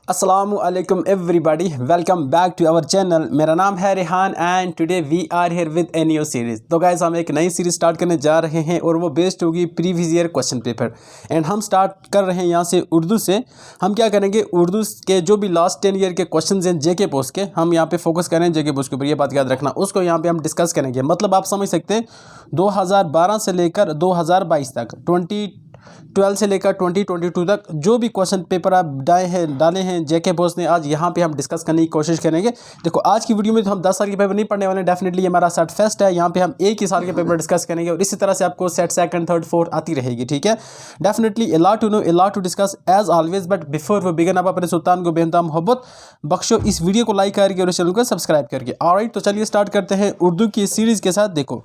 अस्सलामु अलैकुम everybody, welcome back to our channel. मेरा नाम है Rehan and today we are here with a new series. तो गाइस हम एक नई सीरीज़ स्टार्ट करने जा रहे हैं और वो बेस्ड होगी previous year question paper. And हम स्टार्ट कर रहे हैं यहाँ से उर्दू से। हम क्या करेंगे, उर्दू के जो भी लास्ट 10 ईयर के क्वेश्चन हैं जेके पोस्ट के, हम यहाँ पे फोकस करें जेके पोस्ट के ऊपर। ये बात याद रखना, उसको यहाँ पे हम डिस्कस करेंगे। मतलब आप समझ सकते हैं 2012 से लेकर 2022 तक, 2012 से लेकर 2022 तक जो भी क्वेश्चन पेपर आप डाले हैं जेके बॉस ने, आज यहाँ पे हम डिस्कस करने की कोशिश करेंगे। देखो आज की वीडियो में तो हम 10 साल के पेपर नहीं पढ़ने वाले हैं, डेफिनेटली हमारा सेट फर्स्ट है। यहाँ पे हम एक ही साल के पेपर डिस्कस करेंगे और इसी तरह से आपको सेट सेकंड थर्ड फोर्थ आती रहेगी, ठीक है। Definitely a lot to know, a lot to discuss as always, but before we begin आप अपने सुल्तान को बेनता मोहब्बत बख्शो, इस वीडियो को लाइक करके और चैनल को सब्सक्राइब करके। ऑलराइट, तो चलिए स्टार्ट करते हैं उर्दू की सीरीज़ के साथ। देखो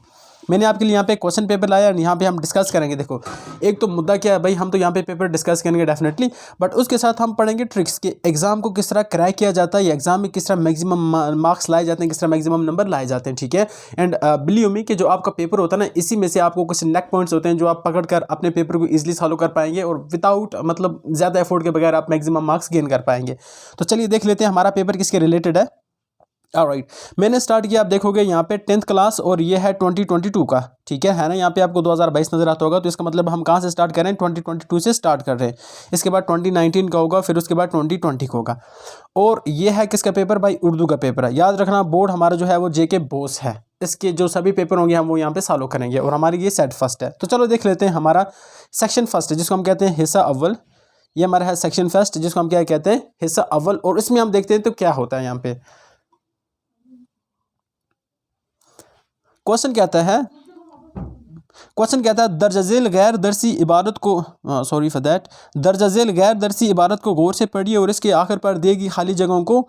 मैंने आपके लिए यहाँ पे क्वेश्चन पेपर लाया और यहाँ पे हम डिस्कस करेंगे। देखो एक तो मुद्दा क्या है भाई, हम तो यहाँ पे पेपर डिस्कस करेंगे डेफिनेटली, बट उसके साथ हम पढ़ेंगे ट्रिक्स के एग्जाम को किस तरह क्रैक किया जाता है, या एग्जाम में किस तरह मैक्सिमम मार्क्स लाए जाते हैं, किस तरह मैक्सिमम नंबर लाए जाते हैं, ठीक है। एंड बिलीव मी कि जो आपका पेपर होता है ना, इसी में से आपको कुछ नेक पॉइंट्स होते हैं जो आप पकड़ कर अपने पेपर को ईजिली सॉल्व कर पाएंगे और विदाउट मतलब ज़्यादा एफर्ट के बगैर आप मैक्सिमम मार्क्स गेन कर पाएंगे। तो चलिए देख लेते हैं हमारा पेपर किसके रिलेटेड है। ऑलराइट, मैंने स्टार्ट किया, आप देखोगे यहाँ पे 10th क्लास और ये है 2022 का, ठीक है ना। यहाँ पे आपको 2022 नजर आता होगा, तो इसका मतलब हम कहाँ से स्टार्ट कर रहे हैं, 2022 से स्टार्ट कर रहे हैं। इसके बाद 2019 का होगा, फिर उसके बाद 2020 का होगा। और ये है किसका पेपर भाई, उर्दू का पेपर है। याद रखना बोर्ड हमारा जो है वो जेके बोस है, इसके जो सभी पेपर होंगे हम वो यहाँ पे सॉल्व करेंगे और हमारी ये सेट फर्स्ट है। तो चलो देख लेते हैं हमारा सेक्शन फर्स्ट है जिसको हम कहते हैं हिस्सा अव्वल। ये हमारा है सेक्शन फर्स्ट जिसको हम क्या कहते हैं, हिस्सा अव्वल। और इसमें हम देखते हैं तो क्या होता है। यहाँ पे क्वेश्चन कहता है दर्ज झेल गैर दरसी इबारत को, सॉरी फॉर दैट, दर्ज झेल गैर दरसी इबारत को गौर से पढ़िए और इसके आखिर पर देगी खाली जगहों को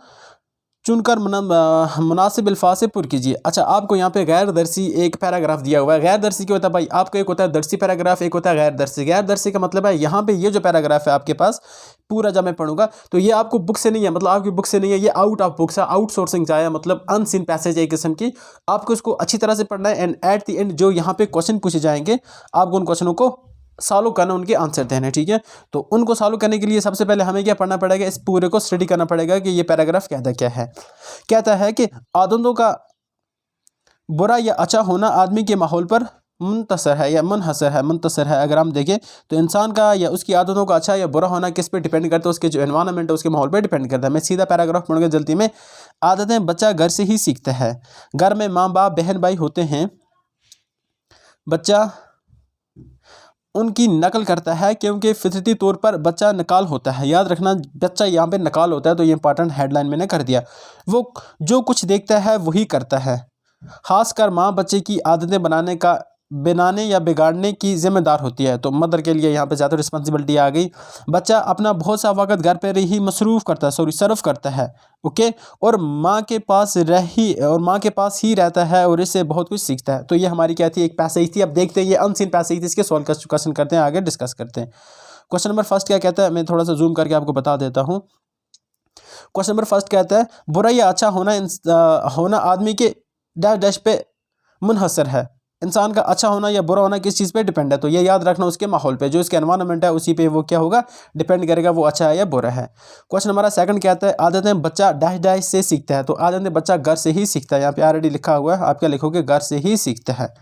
चुनकर मुनासिब अल्फाज से पुर कीजिए। अच्छा, आपको यहाँ पे गैर दरसी एक पैराग्राफ दिया हुआ है। गैर दरसी क्या होता है भाई, आपका एक होता है दरसी पैराग्राफ, एक होता है गैर दरसी। गैर दरसी का मतलब है यहाँ पे ये जो पैराग्राफ है आपके पास पूरा जब मैं पढ़ूंगा तो ये आपको बुक से नहीं है, मतलब आपकी बुक से नहीं है, ये आउट ऑफ बुक्स है, आउटसोर्सिंग जाए, मतलब अनसीन पैसेज है एक किस्म की। आपको इसको अच्छी तरह से पढ़ना है एंड एट द एंड जो यहाँ पे क्वेश्चन पूछे जाएंगे आपको उन क्वेश्चनों को सॉल्व करना, उनके आंसर देने, ठीक है। तो उनको सॉल्व करने के लिए सबसे पहले हमें क्या पढ़ना पड़ेगा, इस पूरे को स्टडी करना पड़ेगा कि ये पैराग्राफ कहता क्या है। कहता है कि आदतों का बुरा या अच्छा होना आदमी के माहौल पर मुनतसर है या मुनहसर है। मुनतसर है अगर हम देखें तो इंसान का या उसकी आदतों का अच्छा या बुरा होना किस पे डिपेंड करता है, उसके जो एनवायरनमेंट है उसके माहौल पे डिपेंड करता है। मैं सीधा पैराग्राफ पढ़ूंगा जल्दी में। आदतें बच्चा घर से ही सीखता है। घर में माँ बाप बहन भाई होते हैं, बच्चा उनकी नकल करता है क्योंकि फितरती तौर पर बच्चा नकाल होता है। याद रखना बच्चा यहाँ पे नकाल होता है, तो ये इंपॉर्टेंट हेडलाइन मैंने कर दिया। वो जो कुछ देखता है वही करता है। खासकर माँ बच्चे की आदतें बनाने या बिगाड़ने की जिम्मेदार होती है, तो मदर के लिए यहाँ पे ज़्यादा रिस्पॉन्सिबिलिटी आ गई। बच्चा अपना बहुत सा वक्त घर पर ही सर्व करता है, ओके, और माँ के पास ही रहता है और इससे बहुत कुछ सीखता है। तो ये हमारी क्या थी, एक पैसेज थी। अब देखते हैं ये अनसीन पैसेज थी, इसके सॉल्व क्वेश्चन करते हैं, आगे डिस्कस करते हैं। क्वेश्चन नंबर फर्स्ट क्या कहता है, मैं थोड़ा सा जूम करके आपको बता देता हूँ। क्वेश्चन नंबर फर्स्ट कहता है बुरा या अच्छा होना आदमी के डैश डैश पे मुनहसर है। इंसान का अच्छा होना या बुरा होना किस चीज़ पे डिपेंड है, तो ये याद रखना उसके माहौल पे, जो इसका एनवायरनमेंट है उसी पे वो क्या होगा, डिपेंड करेगा वो अच्छा है या बुरा है। क्वेश्चन हमारा सेकंड कहता है आदतें बच्चा डैश डैश से सीखता है। तो आदतें बच्चा घर से ही सीखता है, यहाँ पे ऑलरेडी लिखा हुआ है, आप क्या लिखोगे, घर से ही सीखता है।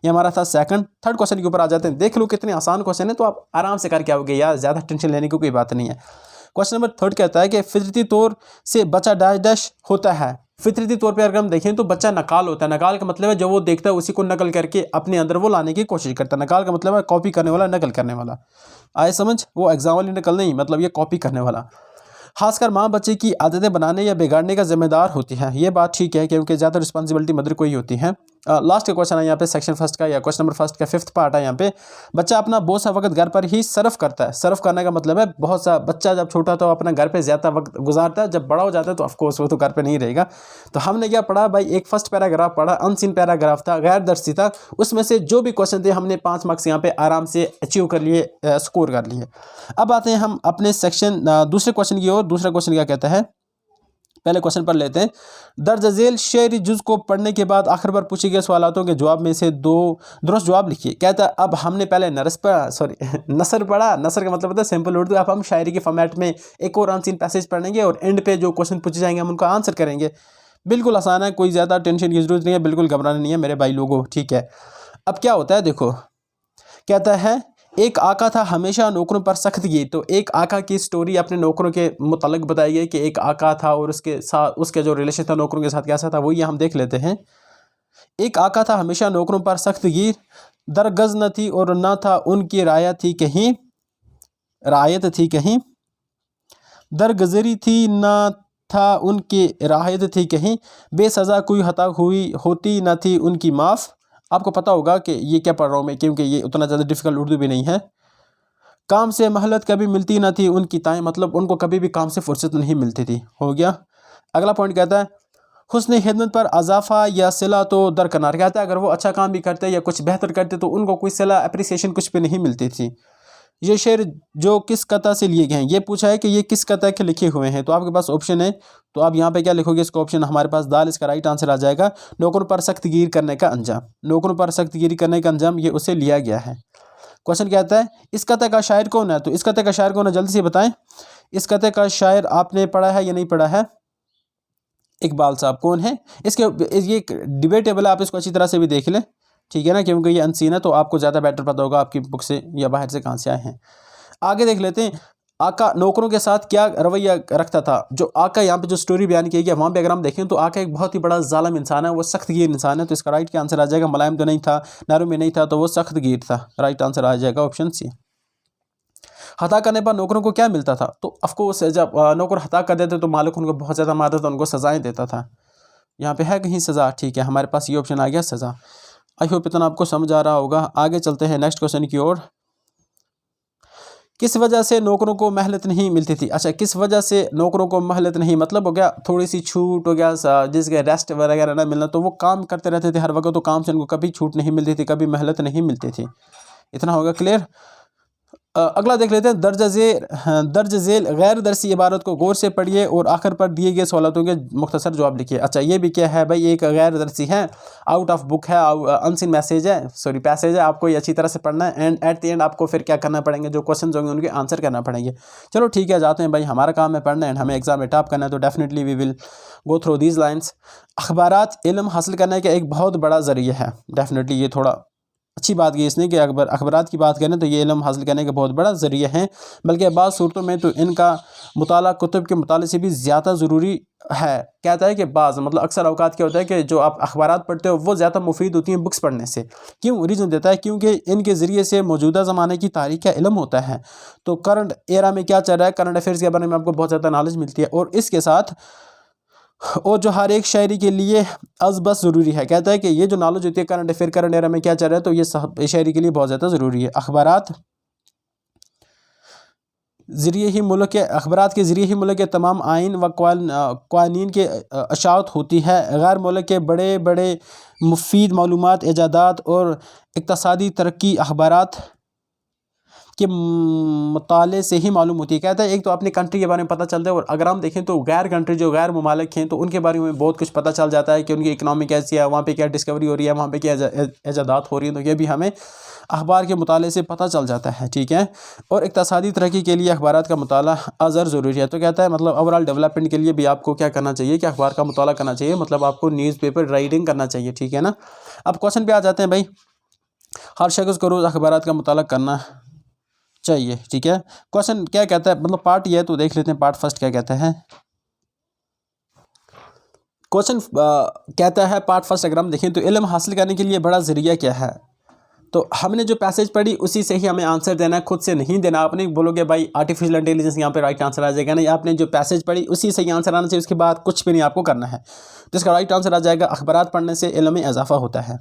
ये हमारा था सेकंड। थर्ड क्वेश्चन के ऊपर आ जाते हैं। देख लो कितने आसान क्वेश्चन है, तो आप आराम से करके आओगे यार, ज़्यादा टेंशन लेने की कोई बात नहीं है। क्वेश्चन नंबर थर्ड कहता है कि फितरती तौर से बच्चा डैश डैश होता है। फितरती तौर पे अगर हम देखें तो बच्चा नकाल होता है। नकाल का मतलब है जो वो देखता है उसी को नकल करके अपने अंदर वो लाने की कोशिश करता है। नकाल का मतलब है कॉपी करने वाला, नकल करने वाला। आए समझ, वो एग्जाम वाली नकल नहीं, मतलब ये कॉपी करने वाला। खासकर माँ बच्चे की आदतें बनाने या बिगाड़ने का जिम्मेदार होती है। ये बात ठीक है क्योंकि ज़्यादा रिस्पॉन्सिबिलिटी मदर को ही होती है। लास्ट का क्वेश्चन है यहाँ पे सेक्शन फर्स्ट का, या क्वेश्चन नंबर फर्स्ट का फिफ्थ पार्ट है। यहाँ पे बच्चा अपना बहुत सा वक्त घर पर ही सर्व करता है। सर्व करने का मतलब है बहुत सा, बच्चा जब छोटा तो अपना घर पे ज़्यादा वक्त गुजारता है, जब बड़ा हो जाता है तो ऑफकोर्स वो तो घर पे नहीं रहेगा। तो हमने क्या पढ़ा भाई, एक फर्स्ट पैराग्राफ पढ़ा, अनसीन पैराग्राफ था, गैर दर्शी था, उसमें से जो भी क्वेश्चन थे हमने 5 मार्क्स यहाँ पे आराम से अचीव कर लिए, स्कोर कर लिए। अब आते हैं हम अपने सेक्शन दूसरे क्वेश्चन की ओर। दूसरा क्वेश्चन क्या कहता है, पहले क्वेश्चन पढ़ लेते हैं। दर्ज झेल शेरी जुज को पढ़ने के बाद आखिर पर पूछे गए सवालों के जवाब में से 2 दुरुस्त जवाब लिखिए। कहता है अब हमने पहले नसर पढ़ा। नसर का मतलब होता है सिंपल उर्दू। अब हम शायरी के फॉर्मेट में एक और अनसीन पैसेज पढ़ेंगे और एंड पे जो क्वेश्चन पूछे जाएंगे हम उनका आंसर करेंगे। बिल्कुल आसान है, कोई ज़्यादा टेंशन की जरूरत नहीं है, बिल्कुल घबराना नहीं है मेरे भाई लोगों, ठीक है। अब क्या होता है देखो, कहता है एक आका था हमेशा नौकरों पर सख्त की। तो एक आका की स्टोरी अपने नौकरों के मुतालिक बताई गई कि एक आका था और उसके साथ उसके जो रिलेशन था नौकरों के साथ कैसा था, वही हम देख लेते हैं। एक आका था हमेशा नौकरों पर सख्त गिर, दरगज न थी और न था उनकी रायत थी कहीं, दरगजरी थी न था उनकी राहत थी कहीं, बेसज़ा कोई हता हुई होती न थी उनकी माफ़। आपको पता होगा कि ये क्या पढ़ रहा हूँ मैं, क्योंकि ये उतना ज़्यादा डिफ़िकल्ट उर्दू भी नहीं है। काम से महलत कभी मिलती न थी उनकी ताएं, मतलब उनको कभी भी काम से फुर्सत नहीं मिलती थी। हो गया। अगला पॉइंट कहता है हुस्न खिदमत पर अजाफ़ा या सिला तो दरकिनार। कहता है अगर वो अच्छा काम भी करते या कुछ बेहतर करते तो उनको कोई सिला अप्रिसिएशन कुछ भी नहीं मिलती थी। ये शेर जो किस कथा से लिए गए हैं, ये पूछा है कि ये किस कथा के लिखे हुए हैं। तो आपके पास ऑप्शन है, तो आप यहाँ पे क्या लिखोगे, इसका ऑप्शन हमारे पास दाल, इसका राइट आंसर आ जाएगा नौकरों पर सख्त गिर करने का अंजाम। नौकरों पर सख्त गिरी करने का अंजाम ये उसे लिया गया है। क्वेश्चन कहता है इस कथा का शायर कौन है। तो इस कथा का शायर कौन है, जल्दी से बताएं। इस कथा का शायर आपने पढ़ा है या नहीं पढ़ा है? इकबाल साहब। कौन है इसके, ये डिबेटेबल है, आप इसको अच्छी तरह से भी देख लें, ठीक है ना, क्योंकि ये अनसीन है तो आपको ज़्यादा बेटर पता होगा आपकी बुक से या बाहर से कहाँ से आए हैं। आगे देख लेते हैं आका नौकरों के साथ क्या रवैया रखता था। जो आका यहाँ पे जो स्टोरी बयान की गई वहाँ पे अगर हम देखें तो आका एक बहुत ही बड़ा जालिम इंसान है, वो सख्त गिर इंसान है। तो इसका राइट का आंसर आ जाएगा, मुलायम तो नहीं था, नरम में नहीं था, तो वो सख्त गिर था। राइट आंसर आ जाएगा ऑप्शन सी। हता करने पर नौकरों को क्या मिलता था। तो ऑफकोर्स जब नौकर हता कर देते तो मालिक उनको बहुत ज़्यादा मारता था, उनको सज़ाएँ देता था। यहाँ पे है कहीं सज़ा, ठीक है, हमारे पास ये ऑप्शन आ गया सज़ा। आई होप इतना आपको समझ आ रहा होगा। आगे चलते हैं नेक्स्ट क्वेश्चन की ओर। किस वजह से नौकरों को महलत नहीं मिलती थी। अच्छा, किस वजह से नौकरों को महलत नहीं, मतलब हो गया थोड़ी सी छूट, हो गया जिसके रेस्ट वगैरह ना मिलना, तो वो काम करते रहते थे हर वक्त, तो काम से उनको कभी छूट नहीं मिलती थी, कभी महलत नहीं मिलती थी। इतना होगा क्लियर। अगला देख लेते हैं दर्ज झेल गैर दरसी इबारत को गौर से पढ़िए और आखिर पर दिए गए सवालों के मुख्तसर जवाब लिखिए। अच्छा, ये भी क्या है भाई, एक गैर दरसी है, आउट ऑफ बुक है, अनसीन मैसेज है, सॉरी पैसेज है, आपको ये अच्छी तरह से पढ़ना है एंड एट द एंड आपको फिर क्या करना पड़ेंगे, जो क्वेश्चन होंगे उनके आंसर करना पड़ेंगे। चलो ठीक है, जाते हैं भाई, हमारा काम है पढ़ना एंड हमें एग्जाम में टॉप करना है, तो definitely we will go through these lines. अखबारात इल्म हासिल करने का एक बहुत बड़ा ज़रिया है। डेफिनेटली ये थोड़ा अच्छी बात की इसने कि अखबारात की बात करें तो ये इल्म हासिल करने का बहुत बड़ा ज़रिया है, बल्कि बाज़ सूरतों में तो इनका मुताला कुतुब के मुताले से भी ज़्यादा ज़रूरी है। कहता है कि बाज़ मतलब अक्सर अवकात क्या होता है कि जो आप अखबारात पढ़ते हो वो ज़्यादा मुफीद होती हैं बुक्स पढ़ने से। क्यों, रीज़न देता है क्योंकि इनके ज़रिए से मौजूदा ज़माने की तारीख़ का इल्म होता है। तो करंट एरा में क्या चल रहा है, करंट अफेयर्स के बारे में आपको बहुत ज़्यादा नॉलेज मिलती है, और इसके साथ और जो हर एक शायरी के लिए अज़ बस ज़रूरी है। कहता है कि ये जो नॉलेज होती है करंट अफेयर, करंट एरा में क्या चल रहा है, तो ये शायरी के लिए बहुत ज़्यादा ज़रूरी है। अखबारात के ज़रिए ही मुल्क के तमाम आइन व क़वानीन के अशात होती है। गैर मुल्क के बड़े बड़े मुफीद मालूमात, इजादात और इक़्तिसादी तरक्की अखबारात के मुताले से ही मालूम होती है। कहता है एक तो अपनी कंट्री के बारे में पता चलता है, और अगर हम देखें तो गैर कंट्री जो गैर ममालिक हैं तो उनके बारे में बहुत कुछ पता चल जाता है कि उनकी इकनॉमी कैसी है, वहाँ पे क्या डिस्कवरी हो रही है, वहाँ पे क्या इजादात हो रही है, तो ये भी हमें अखबार के मुताले से पता चल जाता है, ठीक है। और इक़्तिसादी तरक्की के लिए अखबारात का मुताला अज़र ज़रूरी है। तो कहता है मतलब ओवरऑल डेवलपमेंट के लिए भी आपको क्या करना चाहिए कि अखबार का मुताला करना चाहिए, मतलब आपको न्यूज़पेपर राइडिंग करना चाहिए, ठीक है ना। अब क्वेश्चन पे आ जाते हैं भाई, हर शख्स को रोज़ अखबारात का मुताला करना चाहिए, ठीक है। क्वेश्चन क्या कहता है, मतलब पार्ट ये है, तो देख लेते हैं पार्ट फर्स्ट क्या कहता है। क्वेश्चन कहता है पार्ट फर्स्ट अगर हम देखें तो इल्म हासिल करने के लिए बड़ा ज़रिया क्या है। तो हमने जो पैसेज पढ़ी उसी से ही हमें आंसर देना है, खुद से नहीं देना। आप नहीं बोलोगे भाई आर्टिफिशियल इंटेलिजेंस यहाँ पे राइट आंसर आ जाएगा, नहीं, आपने जो पैसेज पढ़ी उसी से ही आंसर आना चाहिए, उसके बाद कुछ भी नहीं आपको करना है। तो इसका राइट आंसर आ जाएगा अखबारात पढ़ने से इल्म में इजाफा होता है।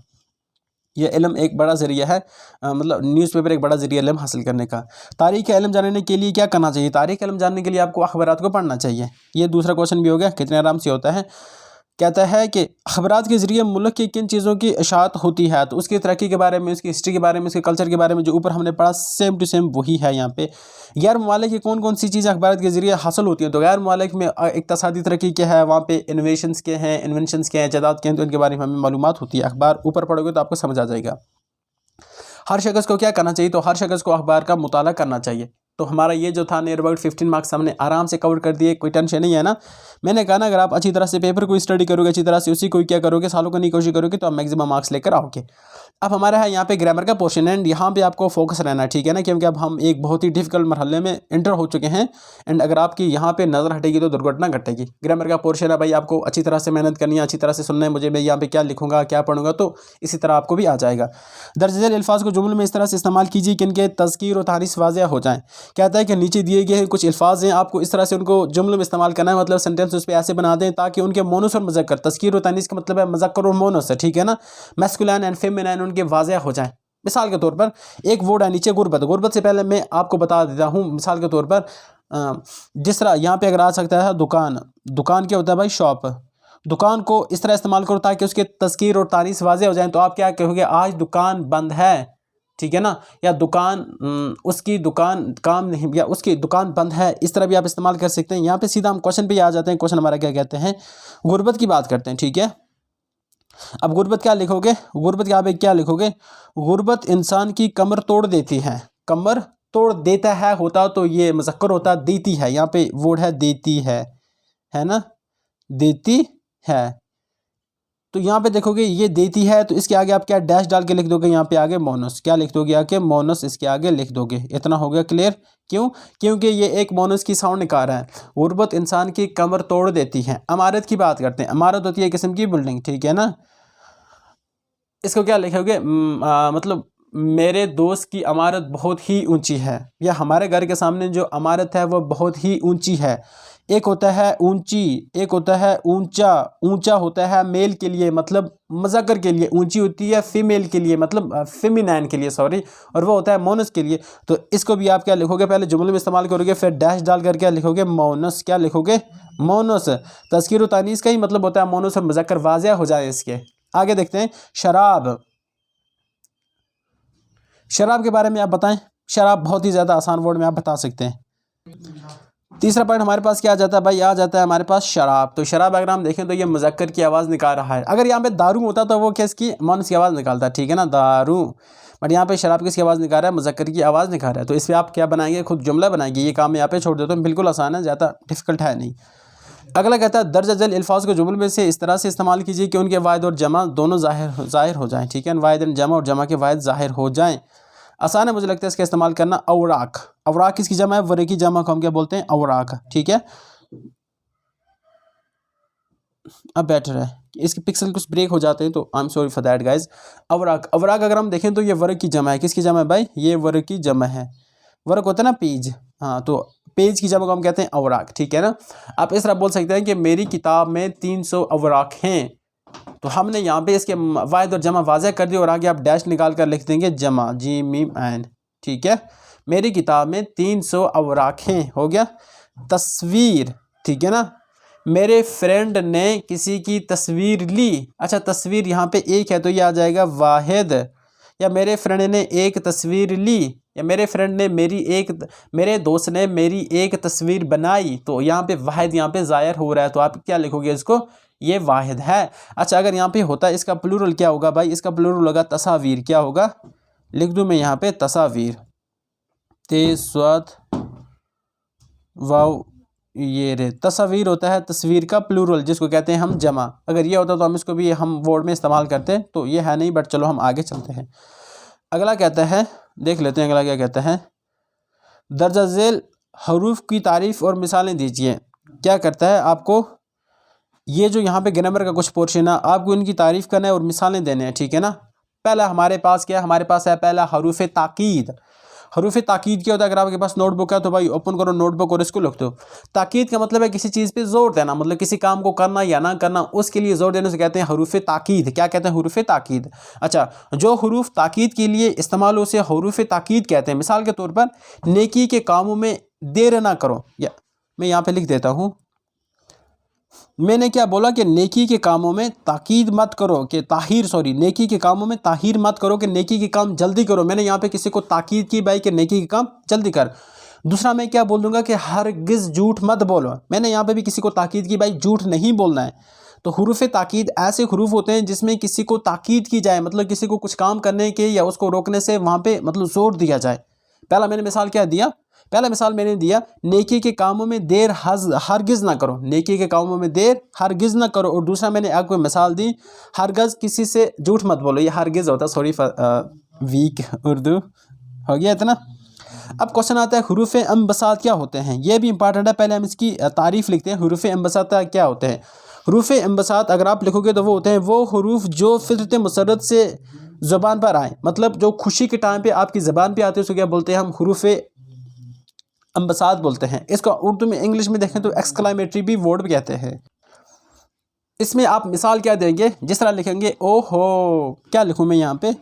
यह इल्म एक बड़ा ज़रिया है, मतलब न्यूज़पेपर एक बड़ा ज़रिया इल्म हासिल करने का। तारीख़ इल्म जानने के लिए क्या करना चाहिए। तारीख़ इल्म जानने के लिए आपको अखबारात को पढ़ना चाहिए। ये दूसरा क्वेश्चन भी हो गया, कितने आराम से होता है। कहता है कि ख़बरात के ज़रिए मुल्क की किन चीज़ों की इशाअत होती है, तो उसकी तरक्की के बारे में, उसकी हिस्ट्री के बारे में, उसके कल्चर के बारे में जो ऊपर हमने पढ़ा सेम टू सेम वही है यहाँ पे। गैर ममालिक की कौन कौन सी चीज़ें अखबार के ज़रिए हासिल होती हैं, तो गैर ममालिक में इक़्तिसादी तरक्की क्या है, वहाँ पे इन्वेशंस के हैं, इन्वेंशंस के हैं, इजादात के हैं, तो इनके बारे में हमें मालूमात होती है। अखबार ऊपर पढ़ोगे तो आपको समझ आ जाएगा। हर शख्स को क्या करना चाहिए, तो हर शख्स को अखबार का मुताला करना चाहिए। तो हमारा ये जो था नियर अबाउट 15 मार्क्स हमने आराम से कवर कर दिए, कोई टेंशन नहीं है ना। मैंने कहा ना, अगर आप अच्छी तरह से पेपर को स्टडी करोगे, अच्छी तरह से उसी को क्या करोगे, सॉल्व करने की कोशिश करोगे, तो आप मैक्सिमम मार्क्स लेकर आओगे। अब हमारा है यहाँ पे ग्रामर का पोर्शन एंड यहाँ पे आपको फोकस रहना है, ठीक है ना, क्योंकि अब हम एक बहुत ही डिफिकल्ट मरहले में एंटर हो चुके हैं। एंड अगर आपकी यहाँ पे नज़र हटेगी तो दुर्घटना घटेगी। ग्रामर का पोर्शन है भाई, आपको अच्छी तरह से मेहनत करनी है, अच्छी तरह से सुनना है मुझे, मैं यहाँ पे क्या लिखूंगा, क्या पढ़ूंगा, तो इसी तरह आपको भी आ जाएगा। दर्ज झेल अल्फाज को जुमले में इस तरह से इस्तेमाल कीजिए कि इनके तज़कीर और तारीफ़ वाज़ेह हो जाएँ। कहता है कि नीचे दिए गए कुछ अल्फाज हैं, आपको इस तरह से उनको जुमले में इस्तेमाल करना है, मतलब सेंटेंस उस पर ऐसे बना दें ताकि उनके मोनस और मुज़क्कर, तज़कीर और तानीस का मतलब है मुज़क्कर और मोनस है, ठीक है ना, मैस्कुलिन एंड फेमिनिन उनके वाज़ेह हो जाएँ। मिसाल के तौर पर एक वर्ड है नीचे गुर्बत। गुर्बत से पहले मैं आपको बता देता हूँ, मिसाल के तौर पर जिस तरह यहाँ पे अगर आ सकता है दुकान, दुकान क्या होता है भाई, शॉप। दुकान को इस तरह इस्तेमाल करो ताकि उसके तज़कीर और तारीफ़ वाज़ेह हो जाए, तो आप क्या कहोगे, आज दुकान बंद है, ठीक है ना, या दुकान उसकी दुकान काम नहीं, या उसकी दुकान बंद है, इस तरह भी आप इस्तेमाल कर सकते हैं। यहाँ पे सीधा हम क्वेश्चन पे ही आ जाते हैं। क्वेश्चन हमारा क्या कहते हैं, गुर्बत की बात करते हैं, ठीक है। अब गुर्बत क्या लिखोगे, गुर्बत यहाँ पे क्या लिखोगे, गुर्बत इंसान की कमर तोड़ देती है। कमर तोड़ देता है होता तो ये मुज़क्कर होता, देती है, यहाँ पे वर्ड है देती है ना, देती है। तो यहाँ पे देखोगे ये देती है, तो इसके आगे आप क्या डैश डाल के लिख दोगे, यहाँ पे आगे मोनस, क्या लिख दोगे आगे, मोनस इसके आगे लिख दोगे। इतना हो गया क्लियर। क्यों, क्योंकि ये एक मोनस की साउंड निकाल रहा है। गुर्बत इंसान की कमर तोड़ देती है। इमारत की बात करते हैं। इमारत होती है किस्म की बिल्डिंग, ठीक है ना। इसको क्या लिखोगे, मतलब मेरे दोस्त की इमारत बहुत ही ऊंची है, या हमारे घर के सामने जो इमारत है वो बहुत ही ऊंची है। एक होता है ऊंची, एक होता है ऊंचा। ऊंचा होता है मेल के लिए, मतलब मुज़क्कर के लिए, ऊंची होती है फीमेल के लिए, मतलब फेमिनाइन के लिए, सॉरी, और वो होता है मोनस के लिए। तो इसको भी आप क्या लिखोगे, पहले जुमले में इस्तेमाल करोगे, फिर डैश डाल कर क्या लिखोगे, मोनस, क्या लिखोगे, मोनस। तज़कीर व तानीस का ही मतलब होता है मोनस और मुज़क्कर वाज़ेह हो जाए इसके। आगे देखते हैं शराब। शराब के बारे में आप बताएं। शराब बहुत ही ज़्यादा आसान वर्ड में आप बता सकते हैं। तीसरा पॉइंट हमारे पास क्या आ जाता है भाई, आ जाता है हमारे पास शराब। तो शराब अगर हम देखें तो ये मुज़क्कर की आवाज़ निकाल रहा है। अगर यहाँ पे दारू होता तो वो किसकी, मोनस की आवाज़ निकालता, ठीक है ना, दारू। बट यहाँ पे शराब किसकी आवाज़ निकाल रहा है, मुज़क्कर की आवाज़ निकाल रहा है। तो इस पर आप क्या बनाएंगे, खुद जुमला बनाएंगे। ये काम मैं यहाँ पे छोड़ देता हूँ, बिल्कुल आसान है, ज़्यादा डिफिकल्ट है नहीं। अगला कहता है दर्ज झेल अल्फाज को जुमले में से इस तरह से इस्तेमाल कीजिए कि उनके वाहिद और जमा दोनों ज़ाहिर हो जाएँ, ठीक है। वाहिद जमा और जमा के वाहिद ज़ाहिर हो जाएँ। आसान है मुझे लगता है इसका इस्तेमाल करना। औराक, औराक किसकी जमा है, वरे की जमा को हम क्या बोलते हैं, औराक, ठीक है। अब बेटर है, इसके पिक्सल कुछ ब्रेक हो जाते हैं तो I am sorry for that guys. औराक, औराक अगर हम देखें तो ये वर्क की जमा है। किसकी जमा है भाई, ये वर्क की जमा है। वर्क होता है ना पेज, हाँ, तो पेज की जमा को हम कहते हैं औराक, ठीक है ना। आप इस तरह बोल सकते हैं कि मेरी किताब में 300 औराक हैं। तो हमने यहाँ पे इसके वाहिद और जमा वाज़ेह कर दी, और आगे आप डैश निकाल कर लिख देंगे जमा, जी मीम एन, ठीक है। मेरी किताब में 300 औराक हैं, हो गया। तस्वीर, ठीक है ना, मेरे फ्रेंड ने किसी की तस्वीर ली। अच्छा, तस्वीर यहाँ पे एक है तो ये आ जाएगा वाहिद। या मेरे फ्रेंड ने एक तस्वीर ली, या मेरे फ्रेंड ने मेरे दोस्त ने मेरी एक तस्वीर बनाई। तो यहाँ पे वाहिद यहाँ पे ज़ाहिर हो रहा है, तो आप क्या लिखोगे इसको, ये वाहिद है। अच्छा, अगर यहाँ पे होता है इसका प्लूरल क्या होगा भाई, इसका प्लूरल होगा तस्वीर। क्या होगा, लिख दूँ मैं यहाँ पे तस्वीर, तेस्वाद वाव ये रे, तस्वीर होता है तस्वीर का प्लूरल, जिसको कहते हैं हम जमा। अगर ये होता तो हम इसको भी हम वर्ड में इस्तेमाल करते हैं, तो ये है नहीं, बट चलो हम आगे चलते हैं। अगला कहता है, देख लेते हैं अगला क्या कहता है। दर्जा झेल हरूफ की तारीफ़ और मिसालें दीजिए। क्या करता है, आपको ये जो यहाँ पे ग्रामर का कुछ पोर्शन है, आपको इनकी तारीफ़ करना है और मिसालें देने हैं, ठीक है ना। पहला हमारे पास क्या है, हमारे पास है पहला हरूफ ताकीद। हरूफ ताकीद क्या होता है, अगर आपके पास नोटबुक है तो भाई ओपन करो नोटबुक और इसको लिख दो। ताकीद का मतलब है किसी चीज़ पे जोर देना, मतलब किसी काम को करना या ना करना, उसके लिए जोर देने से कहते हैं हरूफ ताकीद। क्या कहते हैं, हरूफ ताकीद। अच्छा, जो हरूफ ताकीद के लिए इस्तेमाल उसे हरूफ ताकीद कहते हैं। मिसाल के तौर पर नेकी के कामों में देर ना करो, या मैं यहाँ पे लिख देता हूँ मैंने क्या बोला कि नेकी के कामों में ताकीद मत करो, कि नेकी के कामों में ताहीर मत करो, कि नेकी के काम जल्दी करो। मैंने यहाँ पे किसी को ताकीद की भाई कि नेकी के काम जल्दी कर। दूसरा मैं क्या बोल दूंगा कि हरगिज़ झूठ मत बोलो। मैंने यहाँ पे भी किसी को ताकीद की भाई झूठ नहीं बोलना है। तो हुरूफ ताकीद ऐसे हुरूफ होते हैं जिसमें किसी को ताकीद की जाए, मतलब किसी को कुछ काम करने के या उसको रोकने से वहाँ पे मतलब जोर दिया जाए। पहला मैंने मिसाल क्या दिया, पहला मिसाल मैंने दिया नेकी के कामों में देर हरगिज़ ना करो, नेकी के कामों में देर हरगिज़ ना करो। और दूसरा मैंने आपको मिसाल दी हरगिज़ किसी से झूठ मत बोलो, ये हरगिज़ होता, सॉरी वीक उर्दू हो गया इतना। अब क्वेश्चन आता है हुरूफ अम्बसात क्या होते हैं, ये भी इंपॉर्टेंट है। पहले हम इसकी तारीफ़ लिखते हैं, हुरूफ अम्बसात क्या होते हैं। हुरूफ अम्बसात अगर आप लिखोगे तो वो होते हैं वो हुरूफ जो फितरत मुसर्रत से ज़बान पर आए, मतलब जो खुशी के टाइम पे आपकी ज़बान पे आते हैं उसको क्या बोलते हैं, हम हुरूफ अम्बसात बोलते हैं। इसका उर्दू में इंग्लिश में देखें तो एक्सक्लामेटरी भी वर्ड भी कहते हैं। इसमें आप मिसाल क्या देंगे, जिस तरह लिखेंगे ओहो, क्या लिखूँ मैं यहाँ पे,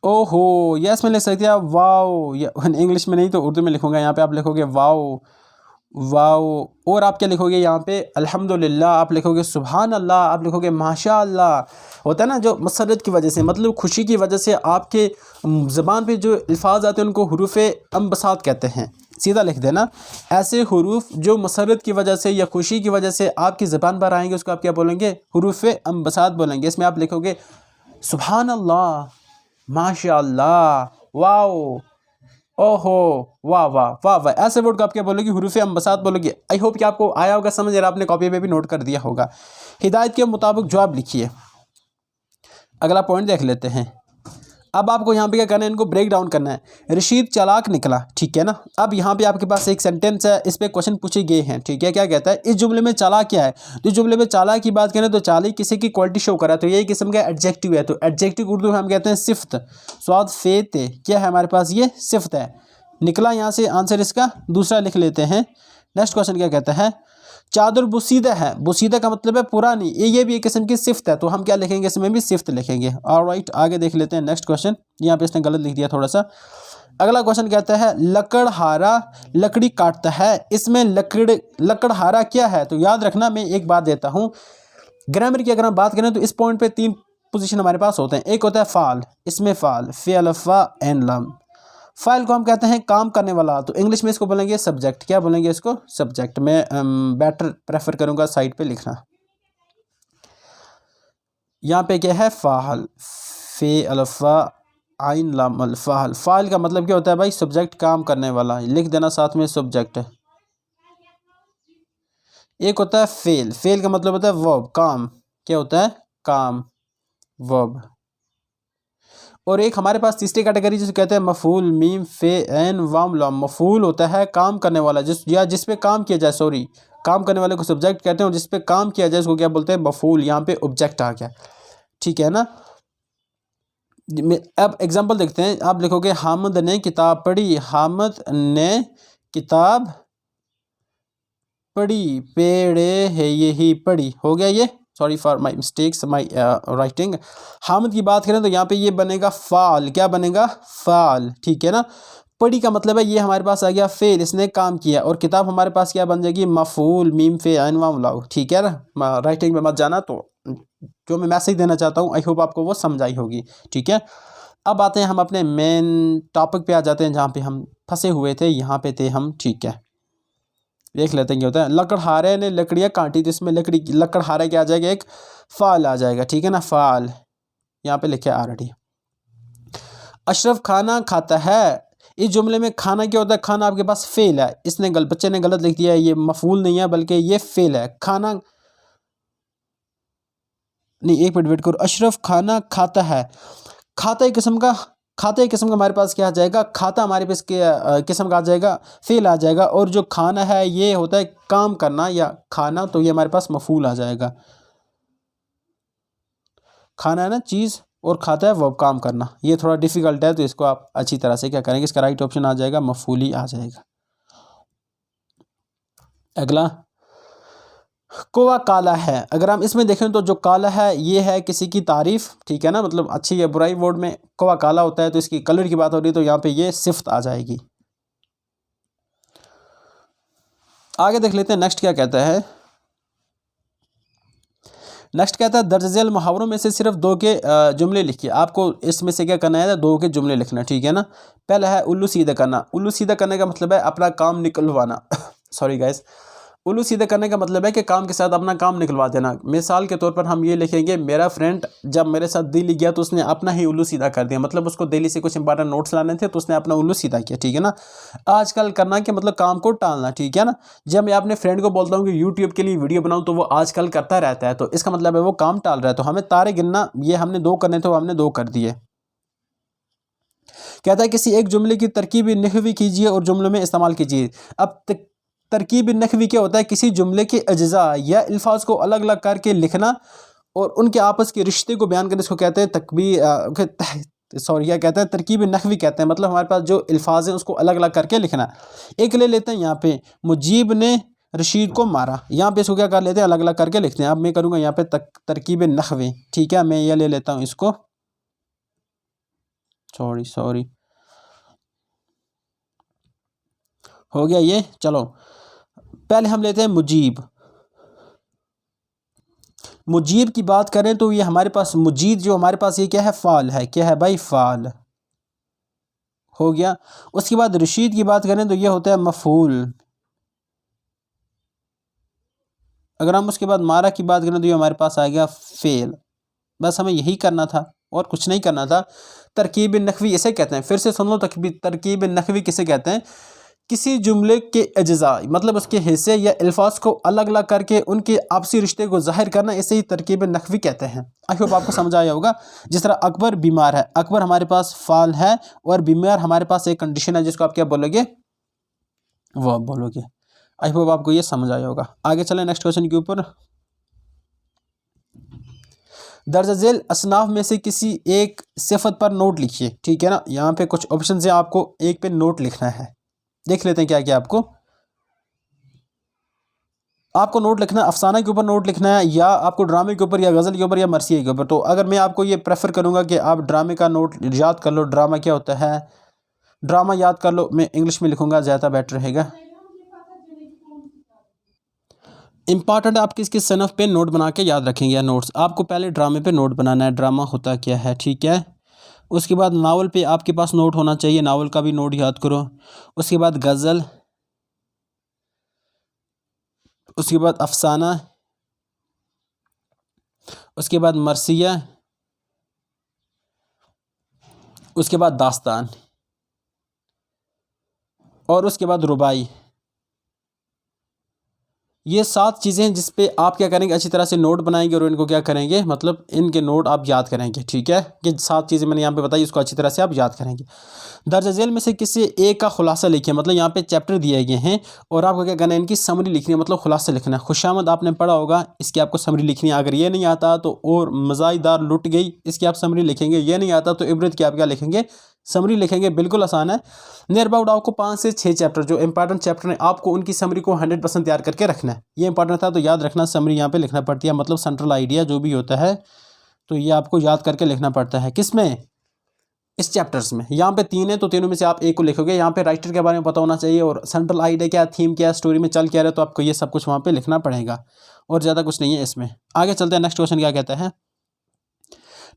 ओहो, यस में लिख सकते हैं आप वाओ, या इंग्लिश में नहीं तो उर्दू में लिखूँगा, यहाँ पे आप लिखोगे वाओ वाओ। और आप क्या लिखोगे यहाँ पे अल्हम्दुलिल्लाह, आप लिखोगे सुभान अल्लाह, आप लिखोगे माशा अल्लाह। होता है ना जो मसरत की वजह से, मतलब खुशी की वजह से आपके ज़बान पे जो अल्फाज आते हैं उनको हुरूफ अम्बसात कहते हैं। सीधा लिख देना, ऐसे हुरूफ जो मसरत की वजह से या खुशी की वजह से आपकी ज़बान पर आएंगे उसको आप क्या बोलेंगे, हुरूफ अम्बसात बोलेंगे। इसमें आप लिखोगे सुभान अल्लाह, माशा अल्लाह, वाओ, ओहो, वाह वाह वाह वाह, ऐसे वर्ड को आप क्या बोलोगे, हुरूफ अम्बसात बोलोगे। आई होप कि आपको आया होगा समझ, और आपने कॉपी पे भी नोट कर दिया होगा। हिदायत के मुताबिक जवाब लिखिए। अगला पॉइंट देख लेते हैं। अब आपको यहाँ पे क्या करना है, इनको ब्रेक डाउन करना है। रशीद चालाक निकला, ठीक है ना। अब यहाँ पे आपके पास एक सेंटेंस है, इस पे क्वेश्चन पूछे गए हैं, ठीक है। क्या कहता है, इस जुमले में चालाक क्या है। तो इस जुमले में चालाक की बात करें तो चालाक किसी की क्वालिटी शो करा, तो यही किस्म का एडजेक्टिव है। तो एडजेक्टिव उर्दू में हम कहते हैं सिफ्त। स्वाद फेत क्या है हमारे पास, ये सिफ्त है। निकला यहाँ से आंसर इसका दूसरा लिख लेते हैं। नेक्स्ट क्वेश्चन क्या कहता है, चादर बुसीदा है, बुसीदा का मतलब है पुरानी, ये भी एक किस्म की सिफ्त है, तो हम क्या लिखेंगे, इसमें भी सिफ्त लिखेंगे। ऑलराइट, आगे देख लेते हैं नेक्स्ट क्वेश्चन। यहाँ पे इसने गलत लिख दिया थोड़ा सा। अगला क्वेश्चन कहता है लकड़हारा लकड़ी काटता है, इसमें लकड़हारा क्या है। तो याद रखना, मैं एक बात देता हूँ, ग्रामर की अगर हम बात करें तो इस पॉइंट पे 3 पोजीशन हमारे पास होते हैं। एक होता है फाल, इसमें फाल फेल फा एन लम, फाइल को हम कहते हैं काम करने वाला, तो इंग्लिश में इसको बोलेंगे सब्जेक्ट। क्या बोलेंगे इसको, सब्जेक्ट। मैं बेटर प्रेफर करूंगा साइड पे लिखना। यहाँ पे क्या है, फाहल, फे अल्फा आइन लाम अल फाहल। फाइल का मतलब क्या होता है भाई, सब्जेक्ट, काम करने वाला, लिख देना साथ में सब्जेक्ट। एक होता है फेल, फेल का मतलब होता है वर्ब, काम। क्या होता है, काम, वर्ब। और एक हमारे पास तीसरी कैटेगरी जिसे कहते हैं मफूल, मीम फे एन वाम लाम। मफूल होता है काम करने वाला, जिस पे काम किया जाए, सॉरी, काम करने वाले को सब्जेक्ट कहते हैं, और जिस पे काम किया जाए उसको क्या बोलते हैं, मफूल। यहाँ पे ऑब्जेक्ट आ गया, ठीक है ना। अब एग्जांपल देखते हैं। आप लिखोगे हामिद ने किताब पढ़ी, हामिद ने किताब पढ़ी, पेड़े है यही पढ़ी, हो गया ये। Sorry for my mistakes my writing. Hamid की बात करें तो यहाँ पे ये बनेगा फाल, क्या बनेगा, फाल, ठीक है ना। पढ़ी का मतलब है ये हमारे पास आ गया फेल, इसने काम किया। और किताब हमारे पास क्या बन जाएगी, मफूल, मीम फे ऐन वाम लाओ, ठीक है ना। राइटिंग में मत जाना, तो जो मैं मैसेज देना चाहता हूँ आई होप आपको वो समझ आई होगी, ठीक है। अब आते हैं हम अपने मेन टॉपिक पे आ जाते हैं, जहाँ पे हम फंसे हुए थे, यहाँ पे थे हम, ठीक है। देख लेते हैं क्या होता है। लकड़हारे ने लकड़ियाँ काटी, तो इसमें लकड़हारे क्या आ जाएगा, एक फाल आ जाएगा, ठीक है ना, फाल। यहाँ पे लिखे ऑलरेडी। अशरफ खाना खाता है, इस जुमले में खाना क्या होता है, खाना आपके पास फेल है, इसने बच्चे ने गलत लिख दिया है, ये मफूल नहीं है बल्कि ये फेल है। खाना नहीं, एक मिनट वेट करो। अशरफ खाना खाता है, खाता एक किस्म का, खाता एक किस्म का हमारे पास क्या आ जाएगा, खाता हमारे पास किस्म का आ जाएगा, फेल आ जाएगा। और जो खाना है ये होता है काम करना या खाना, तो ये हमारे पास मफूल आ जाएगा। खाना है ना चीज़, और खाता है वो काम करना, ये थोड़ा डिफिकल्ट है, तो इसको आप अच्छी तरह से क्या करेंगे, इसका राइट ऑप्शन आ जाएगा मफूल ही आ जाएगा। अगला, कौवा काला है, अगर हम इसमें देखें तो जो काला है ये है किसी की तारीफ, ठीक है ना, मतलब अच्छी या बुराई वर्ड में कौवा काला होता है, तो इसकी कलर की बात हो रही है तो यहाँ पे ये सिफ्त आ जाएगी। आगे देख लेते हैं नेक्स्ट क्या कहता है। नेक्स्ट कहता है दर्ज झेल मुहावरों में से सिर्फ दो के जुमले लिखिए। आपको इसमें से क्या करना है, दो के जुमले लिखना, ठीक है ना। पहला है उल्लू सीधा करना। उल्लू सीधा करने का मतलब है अपना काम निकलवाना सॉरी गाइस। उल्लू सीधा करने का मतलब है कि काम के साथ अपना काम निकलवा देना। मिसाल के तौर पर हम ये लिखेंगे, मेरा फ्रेंड जब मेरे साथ दिल्ली गया तो उसने अपना ही उल्लू सीधा कर दिया, मतलब उसको दिल्ली से कुछ इंपॉर्टेंट नोट्स लाने थे तो उसने अपना उल्लू सीधा किया, ठीक है ना। आजकल करना कि मतलब काम को टालना, ठीक है ना। जब मैं अपने फ्रेंड को बोलता हूँ कि यूट्यूब के लिए वीडियो बनाऊँ तो वो आजकल करता रहता है, तो इसका मतलब है वो काम टाल रहा है। तो हमें तारे गिनना, ये हमने दो करने थे, हमने दो कर दिए। कहता है किसी एक जुमले की तरकीब नहवी कीजिए और जुमलों में इस्तेमाल कीजिए। अब तरकीब नहवी क्या होता है, किसी जुमले के अज्जा या अल्फाज को अलग अलग करके लिखना और उनके आपस के रिश्ते को बयान करने, इसको कहते हैं सॉरी क्या कहते हैं, तरकीब नहवी कहते हैं। मतलब हमारे पास जो अल्फाज हैं उसको अलग अलग करके लिखना। एक ले लेते हैं यहाँ पे, मुजीब ने रशीद को मारा, यहाँ पे इसको क्या कर लेते हैं, अलग अलग करके लिखते हैं। अब मैं करूँगा यहाँ पे तरकीब नहवी, ठीक है। मैं ये ले लेता हूँ इसको, सॉरी हो गया ये। चलो पहले हम लेते हैं मुजीब। मुजीब की बात करें तो ये हमारे पास मुजीद जो हमारे पास ये क्या है, फाल है। क्या है भाई, फाल हो गया। उसके बाद रशीद की बात करें तो ये होता है मफूल। अगर हम उसके बाद मारा की बात करें तो ये हमारे पास आ गया फेल। बस हमें यही करना था और कुछ नहीं करना था। तरकीब नखवी इसे कहते हैं, फिर से सुन लो, तरकीब नखवी किसे कहते हैं, किसी जुमले के अज्जा मतलब उसके हिस्से या अल्फाज को अलग अलग करके उनके आपसी रिश्ते को जाहिर करना, इसे ही तरकीब नखवी कहते हैं। आई होप आपको समझ आया होगा। जिस तरह अकबर बीमार है, अकबर हमारे पास फाल है और बीमार हमारे पास एक कंडीशन है जिसको आप क्या बोलोगे, वो आप बोलोगे। आई होप आपको ये समझ आया होगा। आगे चलें नेक्स्ट क्वेश्चन के ऊपर। दर्ज झेल असनाफ में से किसी एक सिफत पर नोट लिखिए, ठीक है ना। यहाँ पे कुछ ऑप्शन है, आपको एक पे नोट लिखना है। देख लेते हैं क्या क्या आपको नोट लिखना है। अफसाना के ऊपर नोट लिखना है, या आपको ड्रामे के ऊपर, या गज़ल के ऊपर, या मरसिया के ऊपर। तो अगर मैं आपको ये प्रेफर करूँगा कि आप ड्रामे का नोट याद कर लो। ड्रामा क्या होता है, ड्रामा याद कर लो। मैं इंग्लिश में लिखूँगा, ज़्यादा बेटर रहेगा। इंपॉर्टेंट आप किस किस सनफ पे नोट बना के याद रखेंगे या नोट्स। आपको पहले ड्रामे पे नोट बनाना है, ड्रामा होता क्या है, ठीक है। उसके बाद नावल पे आपके पास नोट होना चाहिए, नावल का भी नोट याद करो। उसके बाद गज़ल, उसके बाद अफसाना, उसके बाद मरसिया, उसके बाद दास्तान, और उसके बाद रुबाई। ये 7 चीज़ें हैं जिस पे आप क्या करेंगे, अच्छी तरह से नोट बनाएंगे और इनको क्या करेंगे, मतलब इनके नोट आप याद करेंगे, ठीक है। कि 7 चीज़ें मैंने यहाँ पे बताई, इसको अच्छी तरह से आप याद करेंगे। दर्ज झेल में से किसी एक का खुलासा लिखिए, मतलब यहाँ पे चैप्टर दिए गए हैं और आपको क्या करना है, इनकी समरी लिखनी है, मतलब खुलासा लिखना है। खुशामद आपने पढ़ा होगा, इसकी आपको समरी लिखनी है। अगर ये नहीं आता तो और मज़ाईदार लुट गई, इसकी आप समरी लिखेंगे। ये नहीं आता तो इबरत की आप क्या लिखेंगे, समरी लिखेंगे। बिल्कुल आसान है। नियर अबाउट आपको 5 से 6 चैप्टर जो इंपॉर्टेंट चैप्टर हैं, आपको उनकी समरी को 100% तैयार करके रखना है। ये इंपॉर्टेंट था तो याद रखना, समरी यहाँ पे लिखना पड़ती है, मतलब सेंट्रल आइडिया जो भी होता है तो ये आपको याद करके लिखना पड़ता है। किस में, इस चैप्टर्स में। यहाँ पे 3 है तो तीनों में से आप एक को लिखोगे। यहाँ पे राइटर के बारे में पता होना चाहिए और सेंट्रल आइडिया क्या, थीम क्या, स्टोरी में चल क्या रहा है, तो आपको ये सब कुछ वहाँ पे लिखना पड़ेगा और ज़्यादा कुछ नहीं है इसमें। आगे चलते हैं, नेक्स्ट क्वेश्चन क्या कहता है।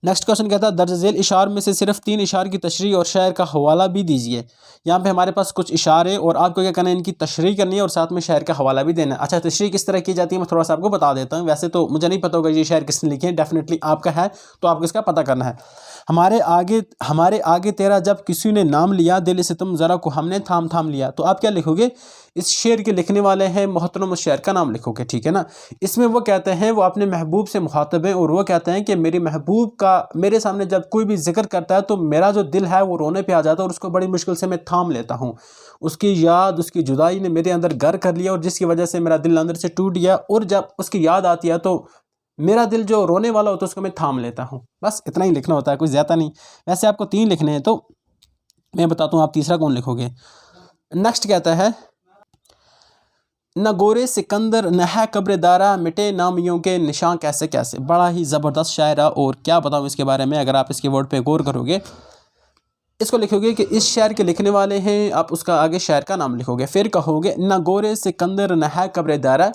नेक्स्ट क्वेश्चन कहता है दर्ज झेल इशार में से सिर्फ 3 इशार की तशरीह और शायर का हवाला भी दीजिए। यहाँ पे हमारे पास कुछ इशारे और आपको क्या करना है, इनकी तशरीह करनी है और साथ में शायर का हवाला भी देना है। अच्छा, तशरीह किस तरह की जाती है मैं थोड़ा सा आपको बता देता हूँ। वैसे तो मुझे नहीं पता होगा ये शायर किसने लिखे हैं, डेफिनेटली आपका है तो आपको इसका पता करना है। हमारे आगे तेरा जब किसी ने नाम लिया, दिल से तुम ज़रा को हमने थाम थाम लिया। तो आप क्या लिखोगे, इस शेर के लिखने वाले हैं मोहतरम उस शेर का नाम लिखोगे, ठीक है ना। इसमें वो कहते हैं, वो अपने महबूब से मुखातब हैं और वो कहते हैं कि मेरे महबूब का मेरे सामने जब कोई भी जिक्र करता है तो मेरा जो दिल है वो रोने पे आ जाता है और उसको बड़ी मुश्किल से मैं थाम लेता हूँ। उसकी याद, उसकी जुदाई ने मेरे अंदर घर कर लिया और जिसकी वजह से मेरा दिल अंदर से टूट गया, और जब उसकी याद आती है तो मेरा दिल जो रोने वाला होता है उसको मैं थाम लेता हूँ। बस इतना ही लिखना होता है, कुछ ज़्यादा नहीं। वैसे आपको 3 लिखने हैं तो मैं बताता हूँ आप तीसरा कौन लिखोगे। नेक्स्ट कहता है, न गोरे सिकंदर न है कब्रदारा, मिटे नामियों के निशान कैसे कैसे। बड़ा ही ज़बरदस्त शायरा और क्या बताऊँ इसके बारे में, अगर आप इसके वर्ड पे गौर करोगे इसको लिखोगे कि इस शेर के लिखने वाले हैं, आप उसका आगे शेर का नाम लिखोगे। फिर कहोगे ना गोरे सिकंदर न है कब्र दारा।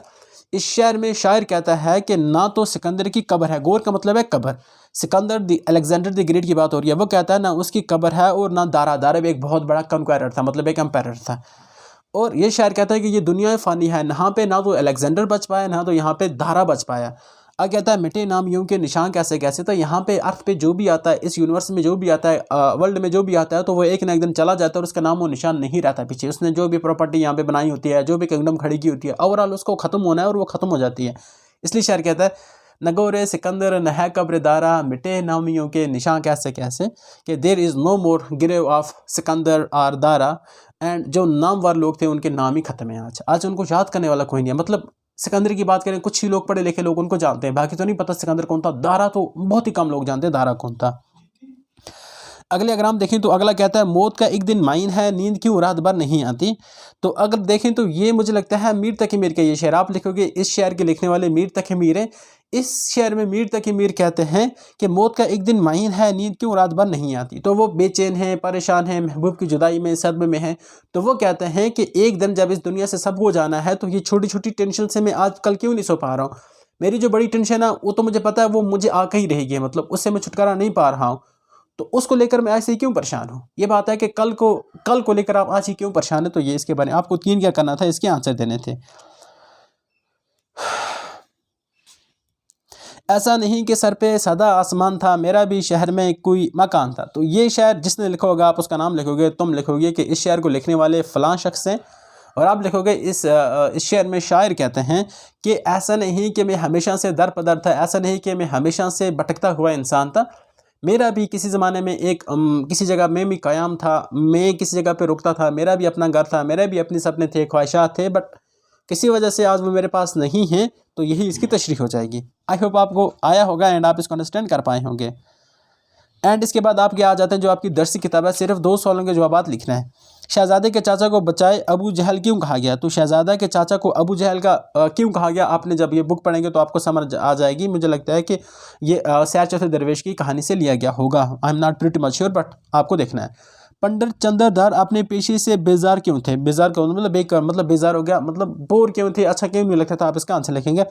इस शेर में शायर कहता है कि ना तो सिकंदर की कब्र है, गोर का मतलब है कब्र, Sikandar the Alexander the great की बात हो रही है, वो कहता है ना उसकी कब्र है और ना दारा, दारा भी एक बहुत बड़ा कंक्वायरर था, मतलब एक एम्पायर था। और ये शायर कहता है कि ये दुनिया फ़ानी है, यहाँ पे ना तो अलेक्जेंडर बच पाया ना तो यहाँ पे दारा बच पाया। अब कहता है मिटे नाम यूं के निशान कैसे कैसे, तो यहाँ पे अर्थ पे जो भी आता है, इस यूनिवर्स में जो भी आता है, वर्ल्ड में जो भी आता है, तो वो एक ना एक दिन चला जाता है और उसका नाम वो निशान नहीं रहता पीछे। उसने जो भी प्रॉपर्टी यहाँ पे बनाई होती है, जो भी किंगडम खड़ी की होती है, ओवरऑल उसको ख़त्म होना है और वो ख़त्म हो जाती है। इसलिए शायर कहता है नगोरे सिकंदर न है कब्र दारा, मिटे नामियों के निशान कैसे कैसे, कि there is no more grave of Sikandar or Dara. And जो नामवर लोग थे उनके नाम ही खत्म है, आज उनको याद करने वाला कोई नहीं है। मतलब सिकंदर की बात करें, कुछ ही लोग पढ़े लिखे लोग उनको जानते हैं, बाकी तो नहीं पता सिकंदर कौन था। दारा तो बहुत ही कम लोग जानते हैं दारा कौन था। अगले अगर हम देखें तो अगला कहता है मौत का एक दिन माइन है, नींद क्यों रात भर नहीं आती। तो अगर देखें तो ये मुझे लगता है मीर तकी मीर का ये शेर, आप लिखोगे इस शेर के लिखने वाले मीर तकी मीर हैं। इस शेर में मीर तकी मीर कहते हैं कि मौत का एक दिन माइन है, नींद क्यों रात भर नहीं आती। तो वो बेचैन हैं, परेशान हैं, महबूब की जुदाई में, सदमे में हैं। तो वो कहते हैं कि एक दिन जब इस दुनिया से सबको जाना है, तो ये छोटी छोटी टेंशन से मैं आजकल क्यों नहीं सो पा रहा हूँ। मेरी जो बड़ी टेंशन है वो तो मुझे पता है वो मुझे आकर ही रहेगी, मतलब उससे मैं छुटकारा नहीं पा रहा हूँ। तो उसको लेकर मैं ऐसे ही क्यों परेशान हूँ। ये बात है कि कल को लेकर आप आज ही क्यों परेशान है। तो ये इसके बारे में आपको 3 क्या करना था, इसके आंसर देने थे। ऐसा नहीं कि सर पे सदा आसमान था, मेरा भी शहर में कोई मकान था। तो ये शायर जिसने लिखा होगा आप उसका नाम लिखोगे, तुम लिखोगे कि इस शायर को लिखने वाले फ़लाँ शख्स हैं, और आप लिखोगे इस शेर में शायर कहते हैं कि ऐसा नहीं कि मैं हमेशा से दर पदर था, ऐसा नहीं कि मैं हमेशा से भटकता हुआ इंसान था। मेरा भी किसी ज़माने में एक किसी जगह में भी क़याम था, मैं किसी जगह पे रुकता था, मेरा भी अपना घर था, मेरे भी अपने सपने थे, ख्वाहिशात थे, बट किसी वजह से आज वो मेरे पास नहीं है। तो यही इसकी तशरीह हो जाएगी। आई होप आपको आया होगा एंड आप इसको अंडरस्टैंड कर पाए होंगे। एंड इसके बाद आप क्या आ जाते हैं, जो आपकी दरसी किताब है, सिर्फ 2 सवालों के जवाब लिखना है। शहजादे के चाचा को बचाए अबू जहल क्यों कहा गया। तो शहजादा के चाचा को अबू जहल का क्यों कहा गया, आपने जब ये बुक पढ़ेंगे तो आपको समझ आ जाएगी। मुझे लगता है कि ये सैर चौथे दरवेश की कहानी से लिया गया होगा, I am not pretty much sure, but आपको देखना है। पंडित चंद्रधर अपने पेशे से बेजार क्यों थे। बेजार क्यों मतलब बेकार, मतलब बेजार हो गया, मतलब बोर क्यों थे, अच्छा क्यों नहीं लगता था। आप इसका आंसर लिखेंगे।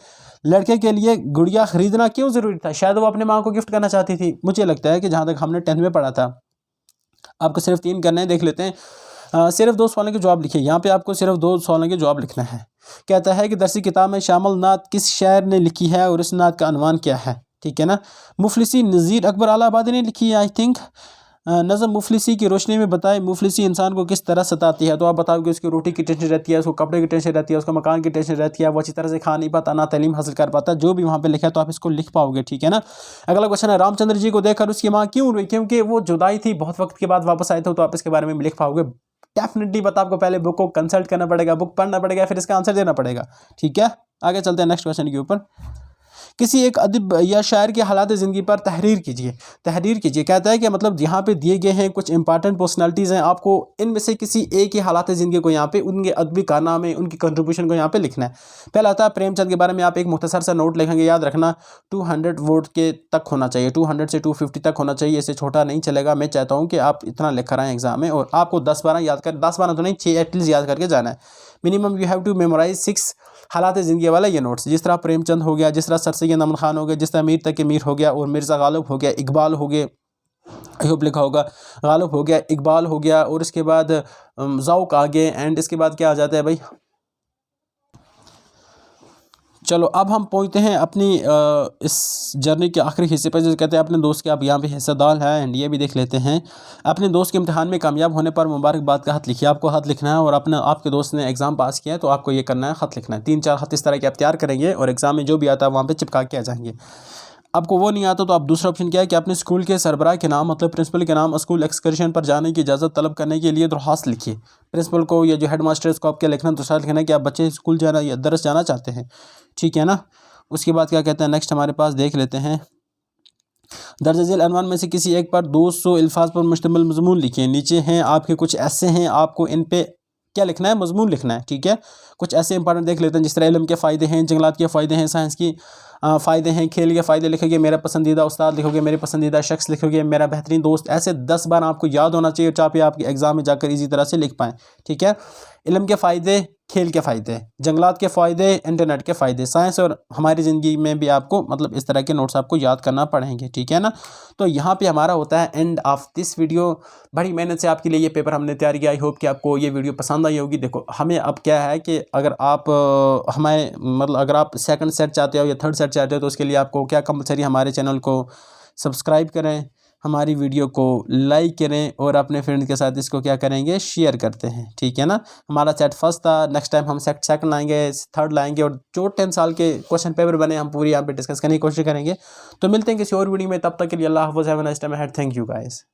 लड़के के लिए गुड़िया खरीदना क्यों ज़रूरी था। शायद वो अपने माँ को गिफ्ट करना चाहती थी। मुझे लगता है कि जहाँ तक हमने 10th में पढ़ा था। आपको सिर्फ 3 करने हैं, देख लेते हैं। सिर्फ 2 सवालों के जवाब लिखिए। यहाँ पे आपको सिर्फ 2 सवालों के जवाब लिखना है। कहता है कि दरसी किताब में शामिल नात किस शायर ने लिखी है और इस नात का अनवान क्या है। ठीक है ना। मुफलिसी नज़ीर अकबर इलाहाबादी ने लिखी है आई थिंक। नज़म मुफलिसी की रोशनी में बताए मुफलिसी इंसान को किस तरह सताती है। तो आप बताओगे उसकी रोटी की टेंशन रहती है, उसको कपड़े की टेंशन रहती है, उसको मकान की टेंशन रहती है, वो अच्छी तरह से खा नहीं पाता, ना तालीम हासिल कर पाता। जो भी वहाँ पे लिखा है तो आप इसको लिख पाओगे। ठीक है ना। अगला क्वेश्चन है रामचंद्र जी को देखकर उसकी माँ क्यों रोई। क्योंकि वो जुदाई थी, बहुत वक्त के बाद वापस आए थे। तो आप इसके बारे में लिख पाओगे डेफिनेटली। बता आपको पहले बुक को कंसल्ट करना पड़ेगा, बुक पढ़ना पड़ेगा, फिर इसका आंसर देना पड़ेगा। ठीक है। आगे चलते हैं नेक्स्ट क्वेश्चन के ऊपर। किसी एक अदब या शायर के हालात ज़िंदगी पर तहरीर कीजिए। तहरीर कीजिए कहता है कि मतलब यहाँ पे दिए गए हैं कुछ इंपॉर्टेंट पर्सनालिटीज़ हैं, आपको इनमें से किसी एक ही हालात ज़िंदगी को यहाँ पे उनके अदबी कारनामे, उनकी कंट्रीब्यूशन को यहाँ पे लिखना है। पहला आता है प्रेमचंद के बारे में आप एक मुख्तसर सा नोट लिखेंगे। याद रखना 200 वर्ड के तक होना चाहिए, 200 से 250 तक होना चाहिए, इससे छोटा नहीं चलेगा। मैं चाहता हूँ कि आप इतना लिख कर आएँ एग्जाम में, और आपको 10-12 याद कर, 10-12 तो नहीं, 6 एटलीस्ट याद करके जाना है। Minimum you have to memorise 6 हालात ज़िंदगी वाला ये नोट्स। जिस तरह प्रेमचंद हो गया, जिस तरह सर सैयद अमन खान हो गया, जिस तरह मीर तकी मीर हो गया, और मिर्ज़ा गालिब हो गया, इकबाल हो गए, आई होप लिखा होगा, गालिब हो गया, इकबाल हो गया, और इसके बाद ज़ौक़ आ गए। एंड इसके बाद क्या आ जाता है भाई। चलो अब हम पहुँचते हैं अपनी इस जर्नी के आखिरी हिस्से पर, जैसे कहते हैं अपने दोस्त के आप यहाँ पे हिस्सेदार हैं। एंड ये भी देख लेते हैं अपने दोस्त के इम्तिहान में कामयाब होने पर मुबारकबाद का खत लिखिए। आपको खत लिखना है, और अपने आपके दोस्त ने एग्ज़ाम पास किया है तो आपको ये करना है, खत लिखना है। 3-4 खत इस तरह के आप तैयार करेंगे और एग्ज़ाम में जो भी आता है वहाँ पर चिपका के आ जाएंगे। आपको वो नहीं आता तो आप दूसरा ऑप्शन क्या है कि अपने स्कूल के सरबराह के नाम, मतलब प्रिंसिपल के नाम, स्कूल एक्सकर्शन पर जाने की इजाज़त तलब करने के लिए दरख्वास्त लिखिए। प्रिंसिपल को या जो हेड मास्टर को आप क्या लिखना है, दरख्वास्त लिखना है कि आप बच्चे स्कूल जाना या दरस जाना चाहते हैं। ठीक है ना। उसके बाद क्या कहते हैं नेक्स्ट हमारे पास, देख लेते हैं। दर्ज झेल अनवान में से किसी एक पर 200 अल्फाज पर मुश्तमिल मज़मून लिखिए। नीचे हैं आपके कुछ ऐसे हैं, आपको इन पे क्या लिखना है, मजमून लिखना है, ठीक है। कुछ ऐसे इंपॉर्टेंट देख लेते हैं, जिस तरह इल्म के फ़ायदे हैं, जंगलात के फ़ायदे हैं, साइंस की फ़ायदे हैं, खेल के फ़ायदे लिखोगे, मेरा पसंदीदा उस्ताद लिखोगे, मेरे पसंदीदा शख्स लिखोगे, मेरा बेहतरीन दोस्त, ऐसे 10 बार आपको याद होना चाहिए ताकि आपके एग्ज़ाम में जाकर इसी तरह से लिख पाएँ, ठीक है। इल्म के फ़ायदे, खेल के फ़ायदे, जंगलात के फ़ायदे, इंटरनेट के फ़ायदे, साइंस और हमारी ज़िंदगी में भी आपको मतलब इस तरह के नोट्स आपको याद करना पड़ेंगे, ठीक है ना। तो यहाँ पे हमारा होता है एंड ऑफ दिस वीडियो। बड़ी मेहनत से आपके लिए ये पेपर हमने तैयार किया। आई होप कि आपको ये वीडियो पसंद आई होगी। देखो हमें अब क्या है कि अगर आप हमें मतलब अगर आप सेकंड सेट चाहते हो या थर्ड सेट चाहते हो तो उसके लिए आपको क्या कंपलसरी हमारे चैनल को सब्सक्राइब करें, हमारी वीडियो को लाइक करें और अपने फ्रेंड के साथ इसको क्या करेंगे, शेयर करते हैं, ठीक है ना। हमारा सेट फर्स्ट था, नेक्स्ट टाइम हम सेट सेकंड लाएंगे, थर्ड लाएंगे और जो 10 साल के क्वेश्चन पेपर बने हम पूरी यहाँ पे डिस्कस करने की कोशिश करेंगे। तो मिलते हैं किसी और वीडियो में, तब तक के लिए अल्लाह हाफ़िज़, have a nice time ahead, thank you guys.